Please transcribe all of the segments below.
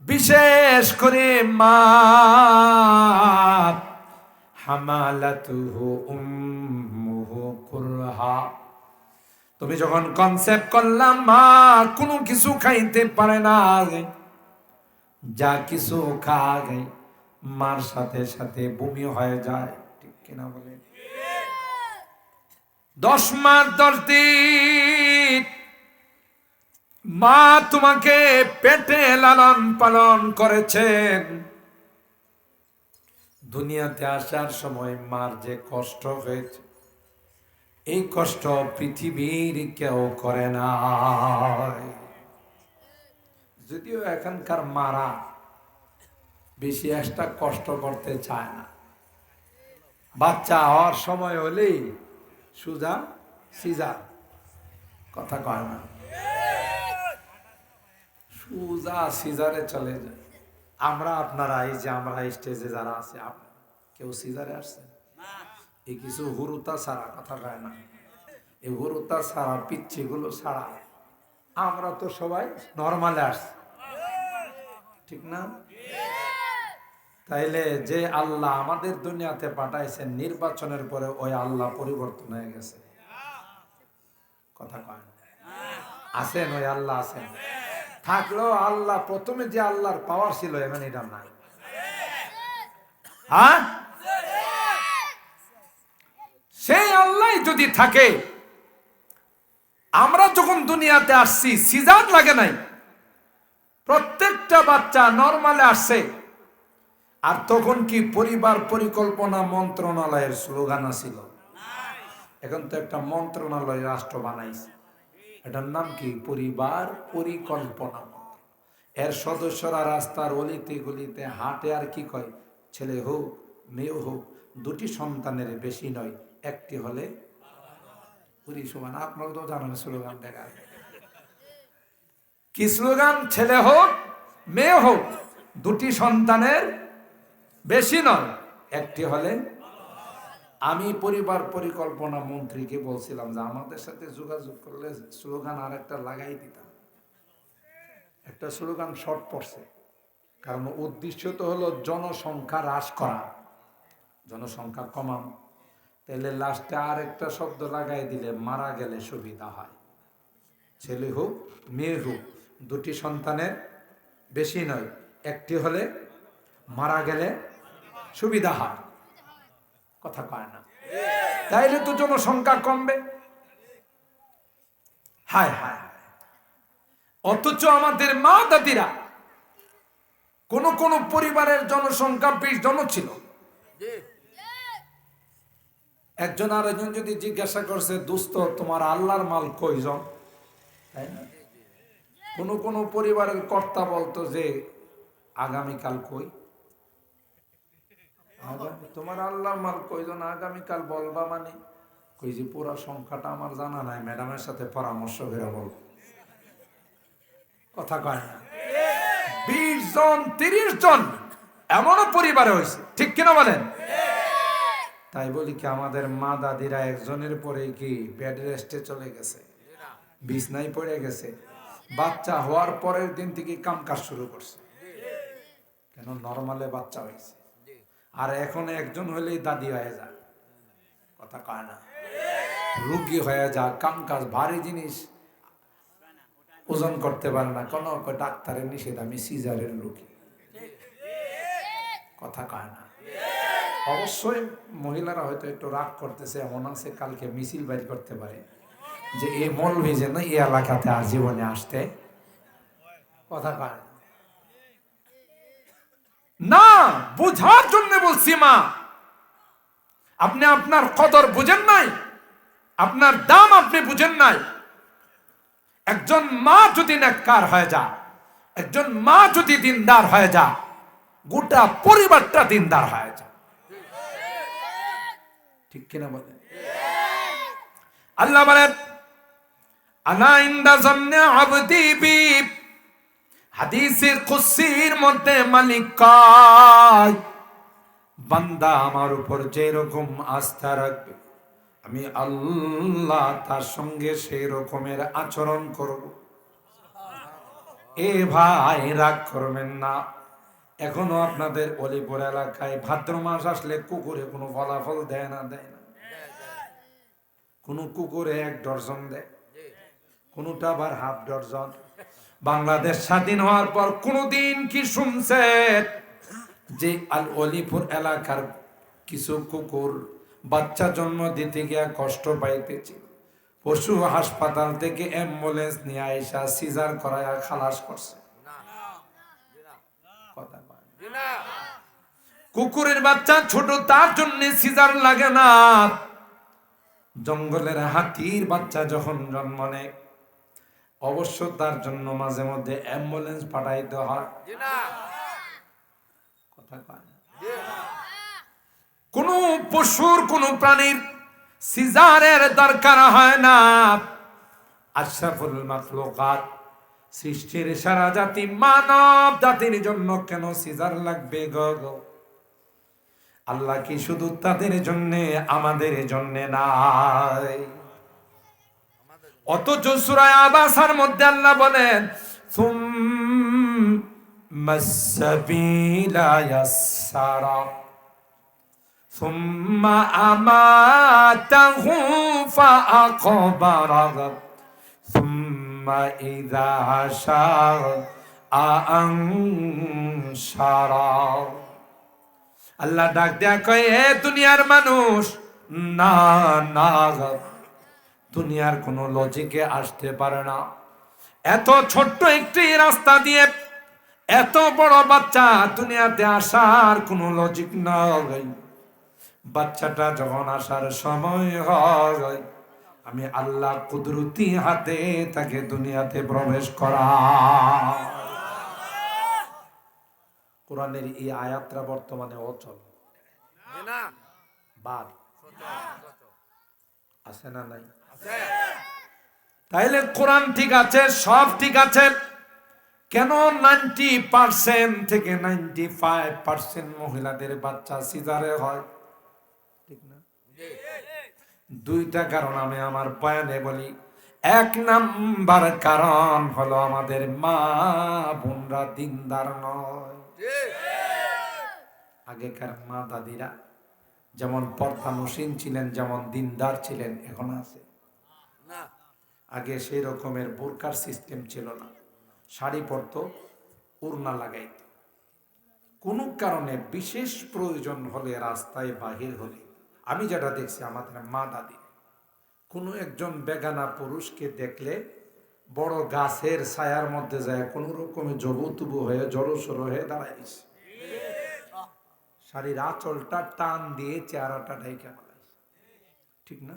বিশেষ করে মা হামালাতুহু উম্মুহু কুরহা। তুমি যখন কনসেপ্ট করলাম মা কোনো কিছু খাইতে পারে না, যা কিছু খায় মার সাথে সাথে বমি হয়ে যায়, ঠিক কিনা বলে? 10 মাস 10 দিন মা তোমাকে পেটে লালন পালন করেছেন। দুনিয়াতে আসার সময় মার যে কষ্ট হয়েছে, এই কষ্ট পৃথিবীর কেউ করে না। যদিও এখানকার মারা বেশি একটা কষ্ট করতে চায় না। বাচ্চা হওয়ার সময় হলেই সুজা সিজা, কথা কয় না, সুজা সিজারে চলে যায়। আমরা আপনারা এই যে আমরা স্টেজে যারা আছে, কেউ সিজারে আসছে? এই কিছু হুরুতা ছাড়া, কথা কয় না, এই হুরুতা ছাড়া পিচ্ছি গুলো ছাড়া আমরা তো সবাই নর্মালে আসছি, ঠিক না? তাইলে যে আল্লাহ আমাদের দুনিয়াতে পাঠাইছেন, নির্বাচনের পরে ওই আল্লাহ পরিবর্তন হয়ে গেছে, কথা কয় না? আছেন ওই আল্লাহ আছেন, থাকলেও আল্লাহ প্রথমে যে আল্লাহর পাওয়ার ছিল এখন এটা নাই। হ্যাঁ, সেই আল্লাহ যদি থাকে, আমরা যখন দুনিয়াতে আসছি সিজার লাগে নাই, প্রত্যেকটা বাচ্চা নরমালে আসছে। আর তখন কি পরিবার পরিকল্পনা মন্ত্রণালয়ের স্লোগান ছিল? এখন তো একটা মন্ত্রণালয় রাষ্ট্র বানাইছে, এটার নাম কি? পরিবার পরিকল্পনা। এর সদস্যরা রাস্তার অলিতে গলিতে হাঁটে আর কি কয়? ছেলে হোক মেয়ে হোক, 2টি সন্তানের বেশি নয়, একটি হলে সমান। আপনারা তো জানেন স্লোগান দেখা কি স্লোগান? ছেলে হোক মেয়ে হোক, 2টি সন্তানের বেশি নয়, একটি হলে। আমি পরিবার পরিকল্পনা মন্ত্রীকে বলছিলাম যে আমাদের সাথে যোগাযোগ করলে স্লোগান আর একটা লাগাই দিতাম। একটা স্লোগান শর্ট পড়ছে, কারণ উদ্দেশ্য তো হলো জনসংখ্যা হ্রাস করা, জনসংখ্যা কমানো। তাহলে লাস্টে আর একটা শব্দ লাগাই দিলে মারা গেলে সুবিধা হয়। ছেলে হোক মেয়ে হোক, 2টি সন্তানের বেশি নয়, একটি হলে মারা গেলে সুবিধা হয়, কথা কয় না? তাইলে তো জনসংখ্যা কমবে। হায় হায়, অথচ আমাদের মা দাদিরা কোন কোন পরিবারের জনসংখ্যা 20 জন ছিল। একজন আর একজন যদি জিজ্ঞাসা করছে, দোস্ত তোমার আল্লাহর মাল কয়জন, তাই না? কোন কোন পরিবারের কর্তা বলতো যে আগামীকাল কই, তোমার আল্লাহর মাল কয়জন আগামীকাল বলবা, মানে কই যে পুরো সংখ্যাটা আমার জানা নাই, ম্যাডামের সাথে পরামর্শ করে বল, কথা কয় না? 20 জন 30 জন এমনও পরিবারে হয়েছে, ঠিক কিনা বলেন? তাই বলি কি আমাদের মা দাদিরা একজনের পরে কি বেড রেস্টে চলে গেছে, বিছনায় পড়ে গেছে, বাচ্চা হওয়ার পরের দিন থেকে কামকাজ শুরু করছে, কেন? নরমালে বাচ্চা হয়েছে। আর এখন একজন হলেই দাদি হয়ে যায়, কথা কয় না? রুগী হয়ে যা, কামকাজ ভারী জিনিস ওজন করতে পারে না, কোন ডাক্তারের নিষেধ, আমি সিজারের রুগী, কথা কয় না? অবশ্যই মহিলারা হয়তো একটু রাগ করতেছে, এমন আছে কালকে মিছিল বাইর করতে পারে যে এই মৌলভী যেন এই এলাকাতে আর জীবনে আসতে, কথা কয় না? বুঝার জন্য বলছি মা, আপনি আপনার কদর বুঝেন নাই, আপনার দাম আপনি বুঝেন নাই। একজন মা যদি নেককার হয়ে যায়, একজন মা যদি দিনদার হয়ে যায়, গোটা পরিবারটা দিনদার হয়ে যায়, ঠিক কিনা বলেন? আল্লাহ বলেন আনা ইনদা জান্না আবদি বি, হাদিসের কুদসির মধ্যে মালিক কয়, বান্দা আমার উপর যে রকম আস্থা রাখবে, আমি আল্লাহ তার সঙ্গে সেই রকমের আচরণ করব। এ ভাই রাগ করবেন না, এখনো আপনাদের অলিপুর এলাকায় ভাদ্র মাস আসলে কুকুরে কোনো ফলাফল দেয় না? কোন কুকুরে 1 ডজন দেয়, কোনটা আবার হাফ ডজন। বাংলাদেশ স্বাধীন হওয়ার পর কোনদিন কি শুনছেন যে অলিপুর এলাকার কিছু কুকুর বাচ্চা জন্ম দিতে গিয়া কষ্ট পাইতেছে, পশু হাসপাতাল থেকে অ্যাম্বুলেন্স নিয়ে আইসা সিজার করায়া খালাস করছে? কথা বলে না। কুকুরের বাচ্চা ছোট, তার জন্য সিজার লাগে না। জঙ্গলের হাতির বাচ্চা যখন জন্ম নেয় অবশ্য তার জন্য মাঝে মধ্যে অ্যাম্বুলেন্স পাঠাইতে হয়। কথা কয় না। কোন পশুর কোন প্রাণীর সিজারের দরকার হয় না। আশরাফুল মাখলুকাত, সৃষ্টির সারা জাতি মানব জাতির জন্য কেন সিজার লাগবে গো? আল্লাহ কি শুধু তাদের জন্য, আমাদের জন্য নাই? অথচ সূরা আবাসার মধ্যে আল্লাহ বলেন সুম্মাস-সাবিলা ইয়াসসারা সুম্মা আমাতাহু ফাআকবারা সুম্মা ইযা শাআ আনশারা। আল্লাহ ডাক দেয়া কয়, এ দুনিয়ার মানুষ, না না, দুনিয়ার কোনো লজিকে আসতে পারে না। এত ছোট্ট একটি রাস্তা দিয়ে এত বড় বাচ্চা দুনিয়াতে আসার কোনো লজিক নাই। বাচ্চাটা যখন আসার সময় হয়, আমি আল্লাহ কুদরতি হাতে তাকে দুনিয়াতে প্রবেশ করা। কোরআনের এই আয়াতটা বর্তমানে অচল, বাদ আছে না নাই? তাইলে কোরআন ঠিক আছে, সব ঠিক আছে, কেন 90% থেকে 95% মহিলাদের বাচ্চা সিজারে হয়? ঠিক না? দুইটা কারণ আমি আমার বয়ানে বলি। 1 নাম্বার কারণ হলো আমাদের মা বোনরা দিনদার নয়। আগেকার মা দাদিরা যেমন পর্দানসীন ছিলেন, যেমন দিনদার ছিলেন, এখন আছে? আগে সেই রকমের বোরকার সিস্টেম ছিল না। শাড়ি পরতো, ওড়না লাগাইতো। কোনো কারণে বিশেষ প্রয়োজন হলে রাস্তায় বাহির হলে, আমি যেটা দেখছি আমাদের মা দাদি, কোনো একজন বেগানা পুরুষকে দেখলে বড় গাছের ছায়ার মধ্যে যায় কোনো রকমে জবুতুবু হয়ে জড়সড় হয়ে দাঁড়াইছে, শাড়ির আঁচলটা টান দিয়ে চেহারাটা ঢাইকা ফেলাইছে। ঠিক না?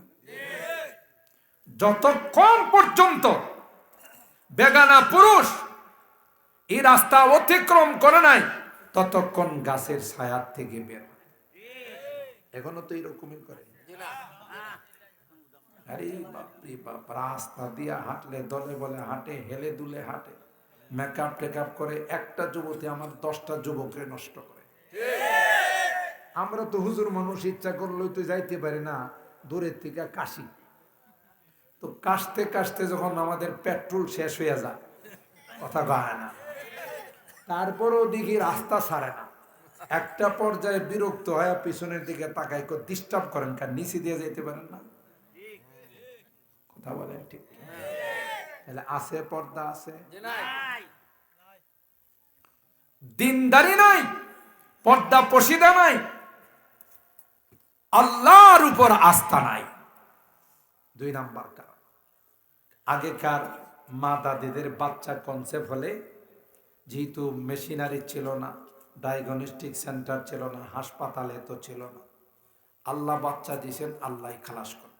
যতক্ষণ পর্যন্ত বেগানা পুরুষ এই রাস্তা অতিক্রম করে নাই ততক্ষণ গাছের ছায়ার থেকে বের হয়। এখনো তো এরকমই করে। আরে বাপরে বাপ, রাস্তা দিয়া হাঁটলে দলে বলে হাঁটে, হেলে দুলে হাঁটে, মেকআপ টেকআপ করে, একটা যুবতী আমার 10টা যুবককে নষ্ট করে। আমরা তো হুজুর মানুষ, ইচ্ছা করলেই তো যাইতে পারি না দূরের থেকে কাশি। তো কাশতে কাশতে যখন আমাদের পেট্রোল শেষ হয়ে যায়, কথা কয় না, তারপরও দেখি রাস্তা ছাড়ে না। একটা পর্যায়ে বিরক্ত হয়ে পিছনের দিকে তাকাই, ডিস্টার্ব করেন, কার নিচে দিয়ে যাইতে পারেন না? কথা বলেন ঠিক? তাহলে আছে, পর্দা আছে, দিনদারি নাই, পর্দা পশিদা নাই, আল্লাহর উপর আস্থা নাই। 2 নাম্বার কারণ, আগেকার মা দাদিদের বাচ্চা কনসেপ্ট হলে, যেহেতু মেশিনারি ছিল না, ডায়াগনস্টিক সেন্টার ছিল না, হাসপাতালে তো ছিল না, আল্লাহ বাচ্চা দিয়েছেন, আল্লাহ খালাস করে।